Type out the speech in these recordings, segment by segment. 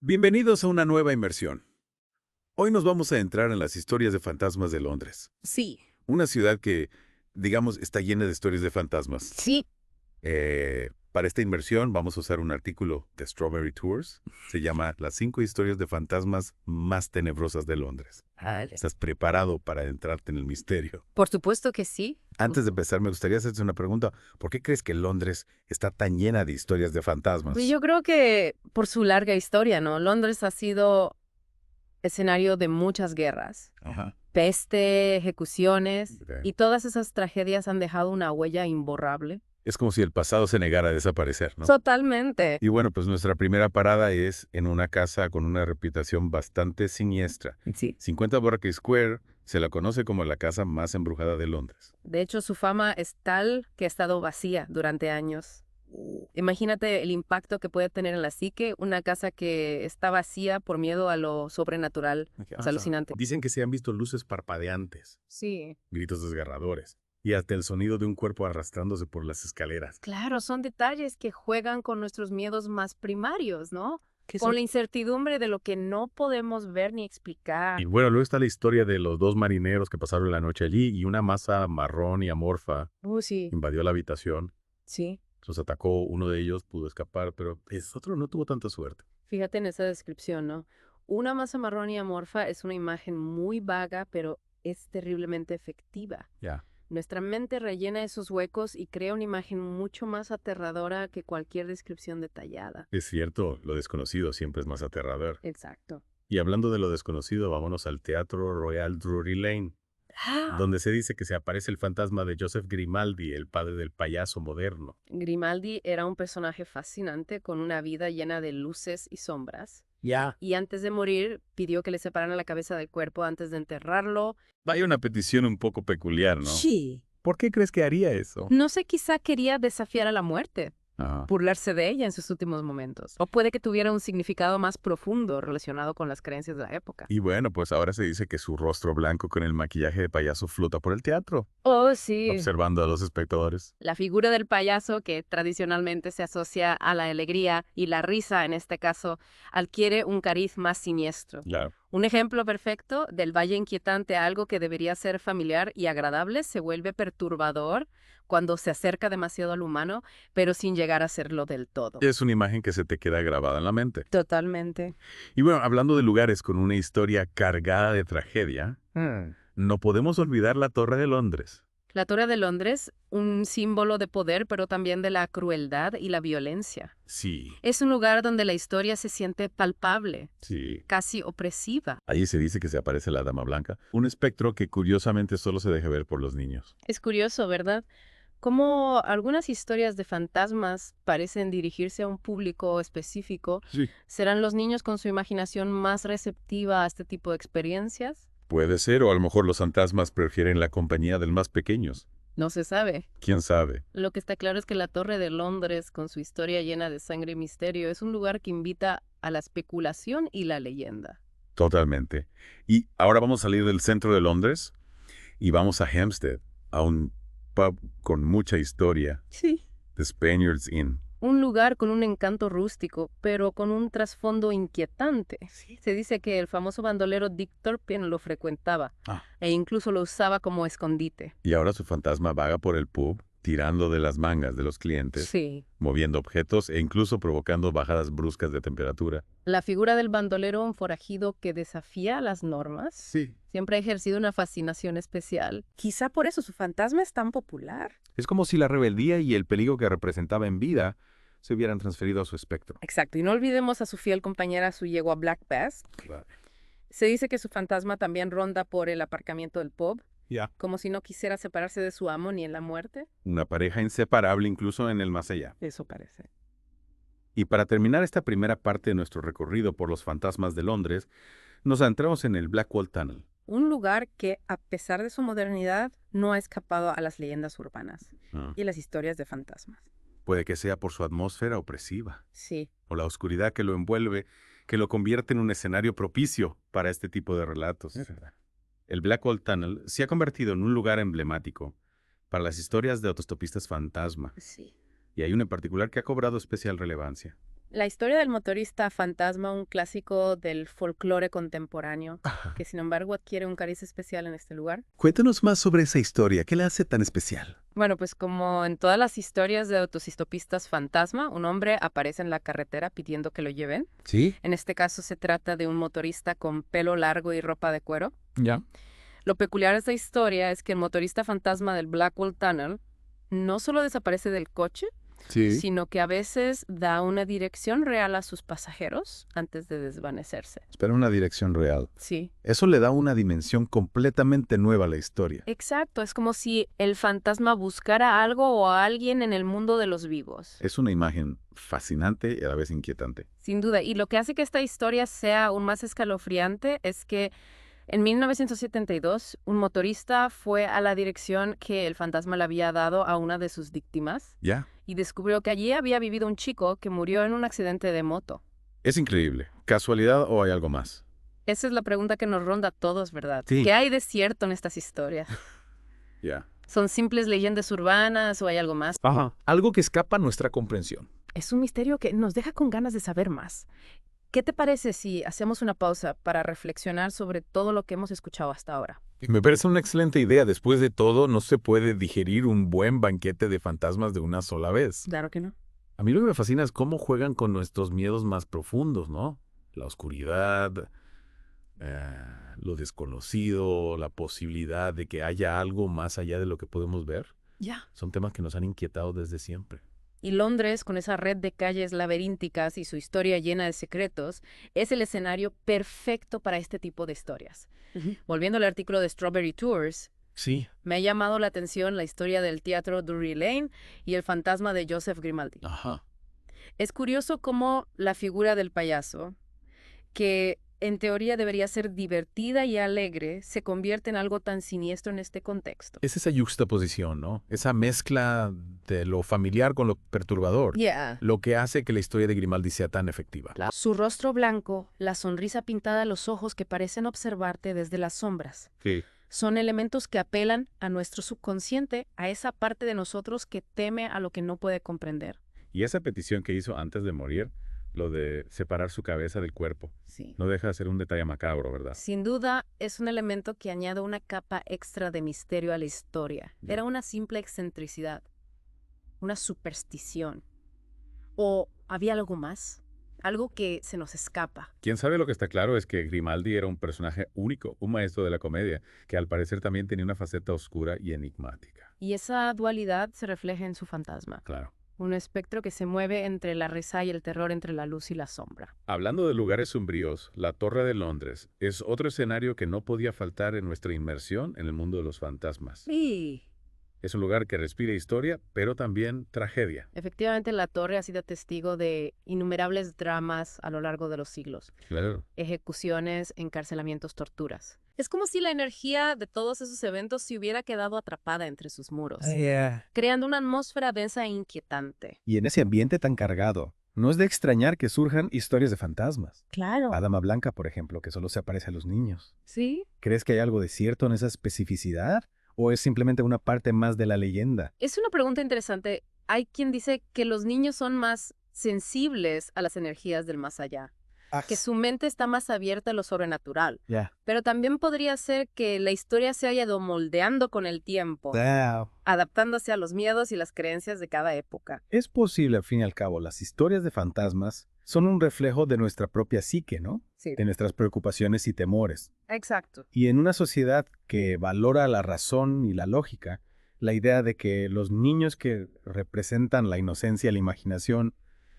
Bienvenidos a una nueva inmersión. Hoy nos vamos a entrar en las historias de fantasmas de Londres. Sí, Una ciudad que, digamos, está llena de historias de fantasmas. sí. Para esta inmersión vamos a usar un artículo de Strawberry Tours. Se llama Las 5 historias de fantasmas más tenebrosas de Londres. ¿Estás preparado para entrarte en el misterio? Por supuesto que sí. Antes de empezar, me gustaría hacerte una pregunta. ¿Por qué crees que Londres está tan llena de historias de fantasmas? Pues yo creo que por su larga historia, ¿no? Londres ha sido escenario de muchas guerras, Ajá. peste, ejecuciones, Ok. y todas esas tragedias han dejado una huella imborrable. Es como si el pasado se negara a desaparecer, ¿no? Totalmente. Y bueno, pues nuestra primera parada es en una casa con una reputación bastante siniestra. Sí. 50 Berkeley Square se la conoce como la casa más embrujada de Londres. De hecho, su fama es tal que ha estado vacía durante años. Imagínate el impacto que puede tener en la psique una casa que está vacía por miedo a lo sobrenatural. Es alucinante. Dicen que se han visto luces parpadeantes, Sí. gritos desgarradores y hasta el sonido de un cuerpo arrastrándose por las escaleras. Claro, son detalles que juegan con nuestros miedos más primarios, ¿no? ¿Qué Con la incertidumbre de lo que no podemos ver ni explicar. Y bueno, luego está la historia de los dos marineros que pasaron la noche allí y una masa marrón y amorfa Sí, invadió la habitación. sí. Los atacó, uno de ellos pudo escapar, pero el otro no tuvo tanta suerte. Fíjate en esa descripción, ¿no? Una masa marrón y amorfa es una imagen muy vaga, pero es terriblemente efectiva. Ya. Nuestra mente rellena esos huecos y crea una imagen mucho más aterradora que cualquier descripción detallada. Es cierto, lo desconocido siempre es más aterrador. Exacto. Y hablando de lo desconocido, vámonos al Teatro Royal Drury Lane, donde se dice que se aparece el fantasma de Joseph Grimaldi, el padre del payaso moderno. Grimaldi era un personaje fascinante con una vida llena de luces y sombras. Ya. Y antes de morir pidió que le separaran la cabeza del cuerpo antes de enterrarlo. Vaya una petición un poco peculiar, ¿no? Sí. ¿Por qué crees que haría eso? No sé, quizá quería desafiar a la muerte, Ajá. burlarse de ella en sus últimos momentos. O puede que tuviera un significado más profundo relacionado con las creencias de la época. Y bueno, pues ahora se dice que su rostro blanco con el maquillaje de payaso flota por el teatro, Oh, sí. observando a los espectadores. La figura del payaso, que tradicionalmente se asocia a la alegría y la risa en este caso, adquiere un cariz más siniestro. Claro. Un ejemplo perfecto del valle inquietante a algo que debería ser familiar y agradable se vuelve perturbador cuando se acerca demasiado al humano, pero sin llegar a serlo del todo. Es una imagen que se te queda grabada en la mente. Totalmente. Y bueno, hablando de lugares con una historia cargada de tragedia, no podemos olvidar la Torre de Londres. La Torre de Londres, un símbolo de poder, pero también de la crueldad y la violencia. Sí, Es un lugar donde la historia se siente palpable, sí. casi opresiva. Allí se dice que se aparece la Dama Blanca, un espectro que curiosamente solo se deja ver por los niños. Es curioso, ¿verdad? Cómo algunas historias de fantasmas parecen dirigirse a un público específico. Sí. ¿Serán los niños con su imaginación más receptiva a este tipo de experiencias? Puede ser, o a lo mejor los fantasmas prefieren la compañía del más pequeños. No se sabe. ¿Quién sabe? Lo que está claro es que la Torre de Londres, con su historia llena de sangre y misterio, es un lugar que invita a la especulación y la leyenda. Totalmente. Y ahora vamos a salir del centro de Londres y vamos a Hampstead, a un pub con mucha historia, Sí. The Spaniards Inn. Un lugar con un encanto rústico, pero con un trasfondo inquietante. Se dice que el famoso bandolero Dick Turpin lo frecuentaba e incluso lo usaba como escondite. Y ahora su fantasma vaga por el pub, tirando de las mangas de los clientes, Sí. moviendo objetos e incluso provocando bajadas bruscas de temperatura. La figura del bandolero, un forajido que desafía las normas, Sí. siempre ha ejercido una fascinación especial. Quizá por eso su fantasma es tan popular. Es como si la rebeldía y el peligro que representaba en vida se hubieran transferido a su espectro. Exacto, y no olvidemos a su fiel compañera, su yegua Black Bass. Se dice que su fantasma también ronda por el aparcamiento del pub, Ya. como si no quisiera separarse de su amo ni en la muerte. Una pareja inseparable incluso en el más allá. Eso parece. Y para terminar esta primera parte de nuestro recorrido por los fantasmas de Londres, nos adentramos en el Blackwall Tunnel. Un lugar que, a pesar de su modernidad, no ha escapado a las leyendas urbanas y las historias de fantasmas. Puede que sea por su atmósfera opresiva, Sí, o la oscuridad que lo envuelve, que lo convierte en un escenario propicio para este tipo de relatos. El Blackwall Tunnel se ha convertido en un lugar emblemático para las historias de autostopistas fantasma, sí. y hay uno en particular que ha cobrado especial relevancia. La historia del motorista fantasma, un clásico del folclore contemporáneo, que sin embargo adquiere un cariz especial en este lugar. Cuéntanos más sobre esa historia. ¿Qué la hace tan especial? Bueno, pues como en todas las historias de autostopistas fantasma, un hombre aparece en la carretera pidiendo que lo lleven. ¿Sí? En este caso se trata de un motorista con pelo largo y ropa de cuero. Ya. Lo peculiar de esta historia es que el motorista fantasma del Blackwell Tunnel no solo desaparece del coche, Sí. sino que a veces da una dirección real a sus pasajeros antes de desvanecerse. Espera, una dirección real. Sí. Eso le da una dimensión completamente nueva a la historia. Exacto, es como si el fantasma buscara algo o a alguien en el mundo de los vivos. Es una imagen fascinante y a la vez inquietante. Sin duda, y lo que hace que esta historia sea aún más escalofriante es que en 1972 un motorista fue a la dirección que el fantasma le había dado a una de sus víctimas ¿Ya? y descubrió que allí había vivido un chico que murió en un accidente de moto. Es increíble. ¿Casualidad o hay algo más? Esa es la pregunta que nos ronda a todos, ¿verdad? Sí. ¿Qué hay de cierto en estas historias? Ya. ¿Son simples leyendas urbanas o hay algo más? Ajá. Algo que escapa a nuestra comprensión. Es un misterio que nos deja con ganas de saber más. ¿Qué te parece si hacemos una pausa para reflexionar sobre todo lo que hemos escuchado hasta ahora? Me parece una excelente idea. Después de todo, no se puede digerir un buen banquete de fantasmas de una sola vez. Claro que no. A mí lo que me fascina es cómo juegan con nuestros miedos más profundos, ¿no? La oscuridad, lo desconocido, la posibilidad de que haya algo más allá de lo que podemos ver. Ya. Son temas que nos han inquietado desde siempre. Y Londres, con esa red de calles laberínticas y su historia llena de secretos, es el escenario perfecto para este tipo de historias. Volviendo al artículo de Strawberry Tours, Sí. me ha llamado la atención la historia del teatro Drury Lane y el fantasma de Joseph Grimaldi. Ajá. Es curioso cómo la figura del payaso, que en teoría debería ser divertida y alegre, se convierte en algo tan siniestro en este contexto. Es esa yuxtaposición, ¿no? Esa mezcla de lo familiar con lo perturbador. Lo que hace que la historia de Grimaldi sea tan efectiva. Su rostro blanco, la sonrisa pintada a los ojos que parecen observarte desde las sombras. Sí. Son elementos que apelan a nuestro subconsciente, a esa parte de nosotros que teme a lo que no puede comprender. Y esa petición que hizo antes de morir, lo de separar su cabeza del cuerpo, Sí. no deja de ser un detalle macabro, ¿verdad? Sin duda, es un elemento que añade una capa extra de misterio a la historia. Ya. Era una simple excentricidad, una superstición. ¿O había algo más? Algo que se nos escapa. Quien sabe lo que está claro es que Grimaldi era un personaje único, un maestro de la comedia, que al parecer también tenía una faceta oscura y enigmática. Y esa dualidad se refleja en su fantasma. Claro. Un espectro que se mueve entre la risa y el terror, entre la luz y la sombra. Hablando de lugares sombríos, la Torre de Londres es otro escenario que no podía faltar en nuestra inmersión en el mundo de los fantasmas. Sí. Es un lugar que respira historia, pero también tragedia. Efectivamente, la torre ha sido testigo de innumerables dramas a lo largo de los siglos. Claro. Ejecuciones, encarcelamientos, torturas. Es como si la energía de todos esos eventos se hubiera quedado atrapada entre sus muros, creando una atmósfera densa e inquietante. Y en ese ambiente tan cargado, no es de extrañar que surjan historias de fantasmas. Claro. La Dama Blanca, por ejemplo, que solo se aparece a los niños. Sí. ¿Crees que hay algo de cierto en esa especificidad? ¿O es simplemente una parte más de la leyenda? Es una pregunta interesante. Hay quien dice que los niños son más sensibles a las energías del más allá, que su mente está más abierta a lo sobrenatural. Ya. Pero también podría ser que la historia se haya ido moldeando con el tiempo, adaptándose a los miedos y las creencias de cada época. Es posible, al fin y al cabo, las historias de fantasmas son un reflejo de nuestra propia psique, ¿no? Sí. De nuestras preocupaciones y temores. Exacto. Y en una sociedad que valora la razón y la lógica, la idea de que los niños que representan la inocencia y la imaginación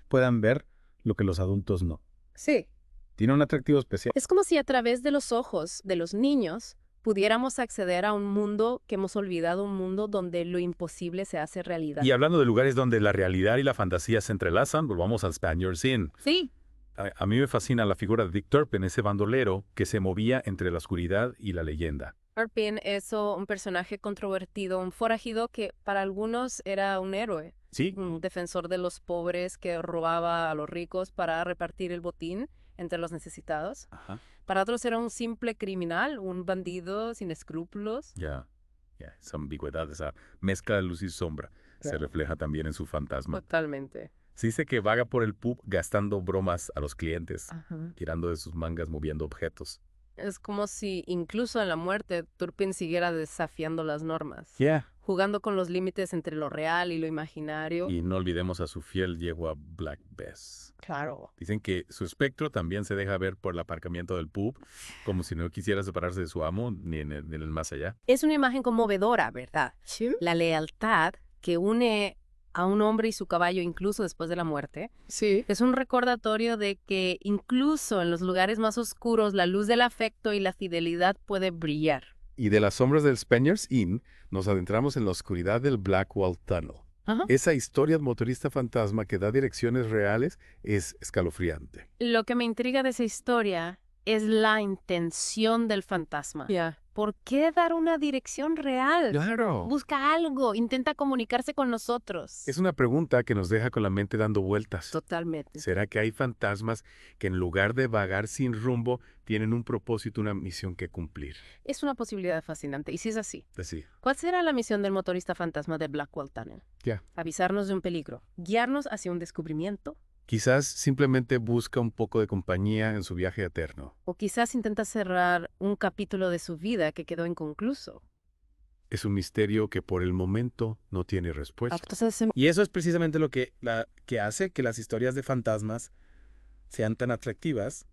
puedan ver lo que los adultos no. Sí. Tiene un atractivo especial. Es como si a través de los ojos de los niños pudiéramos acceder a un mundo que hemos olvidado, un mundo donde lo imposible se hace realidad. Y hablando de lugares donde la realidad y la fantasía se entrelazan, volvamos al Spaniard's Inn. Sí. A mí me fascina la figura de Dick Turpin, ese bandolero que se movía entre la oscuridad y la leyenda. Turpin es un personaje controvertido, un forajido que para algunos era un héroe. Sí. Un defensor de los pobres que robaba a los ricos para repartir el botín entre los necesitados. Ajá. Para otros era un simple criminal, un bandido sin escrúpulos. Ya. Esa ambigüedad, esa mezcla de luz y sombra se Claro. refleja también en su fantasma. Totalmente. Se dice que vaga por el pub gastando bromas a los clientes, Ajá. tirando de sus mangas, moviendo objetos. Es como si incluso en la muerte Turpin siguiera desafiando las normas, Yeah. jugando con los límites entre lo real y lo imaginario. Y no olvidemos a su fiel yegua Black Bess. Claro. Dicen que su espectro también se deja ver por el aparcamiento del pub, como si no quisiera separarse de su amo ni en el más allá. Es una imagen conmovedora, ¿verdad? Sí. La lealtad que une a un hombre y su caballo incluso después de la muerte Sí. es un recordatorio de que incluso en los lugares más oscuros la luz del afecto y la fidelidad puede brillar. Y de las sombras del Spaniards Inn, nos adentramos en la oscuridad del Blackwall Tunnel. Ajá. Esa historia del motorista fantasma que da direcciones reales es escalofriante. Lo que me intriga de esa historia es la intención del fantasma. Ya. ¿Por qué dar una dirección real? Claro. Busca algo, intenta comunicarse con nosotros. Es una pregunta que nos deja con la mente dando vueltas. Totalmente. ¿Será que hay fantasmas que en lugar de vagar sin rumbo, tienen un propósito, una misión que cumplir? Es una posibilidad fascinante. Y si es así, Así. ¿cuál será la misión del motorista fantasma de Blackwall Tunnel? Ya. Avisarnos de un peligro, guiarnos hacia un descubrimiento, Quizás simplemente busca un poco de compañía en su viaje eterno. o quizás intenta cerrar un capítulo de su vida que quedó inconcluso. Es un misterio que por el momento no tiene Ah, respuesta. Y eso es precisamente lo que hace que las historias de fantasmas sean tan atractivas.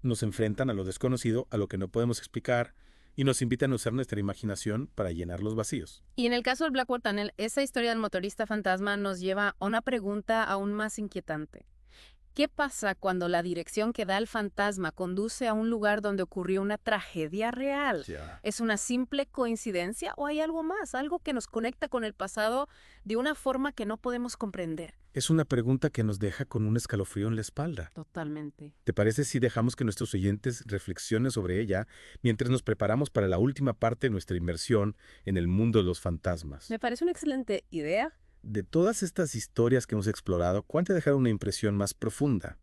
Nos enfrentan a lo desconocido, a lo que no podemos explicar, y nos invitan a usar nuestra imaginación para llenar los vacíos. Y en el caso del Blackwall Tunnel, esa historia del motorista fantasma nos lleva a una pregunta aún más inquietante. ¿Qué pasa cuando la dirección que da el fantasma conduce a un lugar donde ocurrió una tragedia real? Ya. ¿Es una simple coincidencia o hay algo más, algo que nos conecta con el pasado de una forma que no podemos comprender? Es una pregunta que nos deja con un escalofrío en la espalda. Totalmente. ¿Te parece si dejamos que nuestros oyentes reflexionen sobre ella mientras nos preparamos para la última parte de nuestra inmersión en el mundo de los fantasmas? Me parece una excelente idea. De todas estas historias que hemos explorado, ¿cuál te ha dejado una impresión más profunda?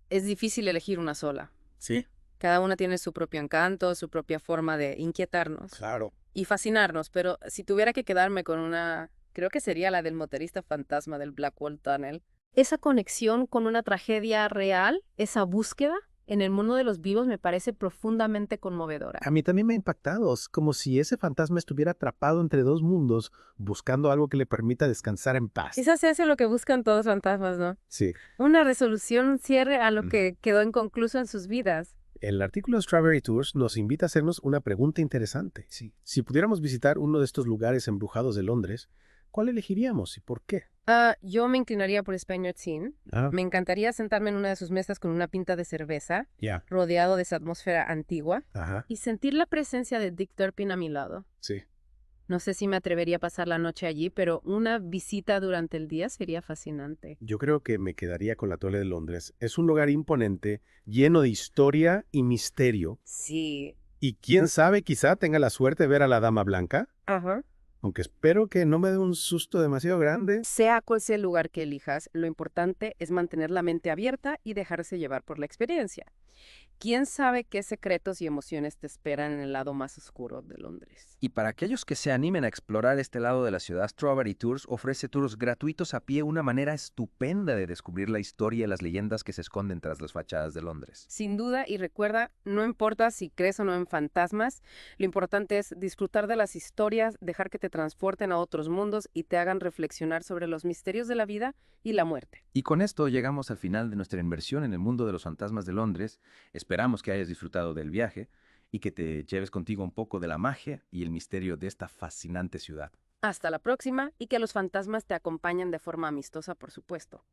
Es difícil elegir una sola. ¿Sí? Cada una tiene su propio encanto, su propia forma de inquietarnos Claro. y fascinarnos, pero si tuviera que quedarme con una, creo que sería la del motorista fantasma del Blackwall Tunnel. Esa conexión con una tragedia real, esa búsqueda en el mundo de los vivos me parece profundamente conmovedora. A mí también me ha impactado. Es como si ese fantasma estuviera atrapado entre dos mundos, buscando algo que le permita descansar en paz. Quizás se hace lo que buscan todos los fantasmas, ¿no? Sí. Una resolución, un cierre a lo que quedó inconcluso en sus vidas. El artículo Strawberry Tours nos invita a hacernos una pregunta interesante. Sí. Si pudiéramos visitar uno de estos lugares embrujados de Londres, ¿cuál elegiríamos y por qué? Yo me inclinaría por Spaniards Inn. Me encantaría sentarme en una de sus mesas con una pinta de cerveza, Ya. rodeado de esa atmósfera antigua, Ajá. y sentir la presencia de Dick Turpin a mi lado. Sí. No sé si me atrevería a pasar la noche allí, pero una visita durante el día sería fascinante. Yo creo que me quedaría con la Torre de Londres. Es un lugar imponente, lleno de historia y misterio. Sí. Y quién sabe, quizá tenga la suerte de ver a la Dama Blanca. Ajá. Aunque espero que no me dé un susto demasiado grande. Sea cual sea el lugar que elijas, lo importante es mantener la mente abierta y dejarse llevar por la experiencia. ¿Quién sabe qué secretos y emociones te esperan en el lado más oscuro de Londres? Y para aquellos que se animen a explorar este lado de la ciudad, Strawberry Tours ofrece tours gratuitos a pie, una manera estupenda de descubrir la historia y las leyendas que se esconden tras las fachadas de Londres. Sin duda, y recuerda, no importa si crees o no en fantasmas, lo importante es disfrutar de las historias, dejar que te transporten a otros mundos y te hagan reflexionar sobre los misterios de la vida y la muerte. Y con esto llegamos al final de nuestra inmersión en el mundo de los fantasmas de Londres. Esperamos que hayas disfrutado del viaje y que te lleves contigo un poco de la magia y el misterio de esta fascinante ciudad. Hasta la próxima y que los fantasmas te acompañen de forma amistosa, por supuesto.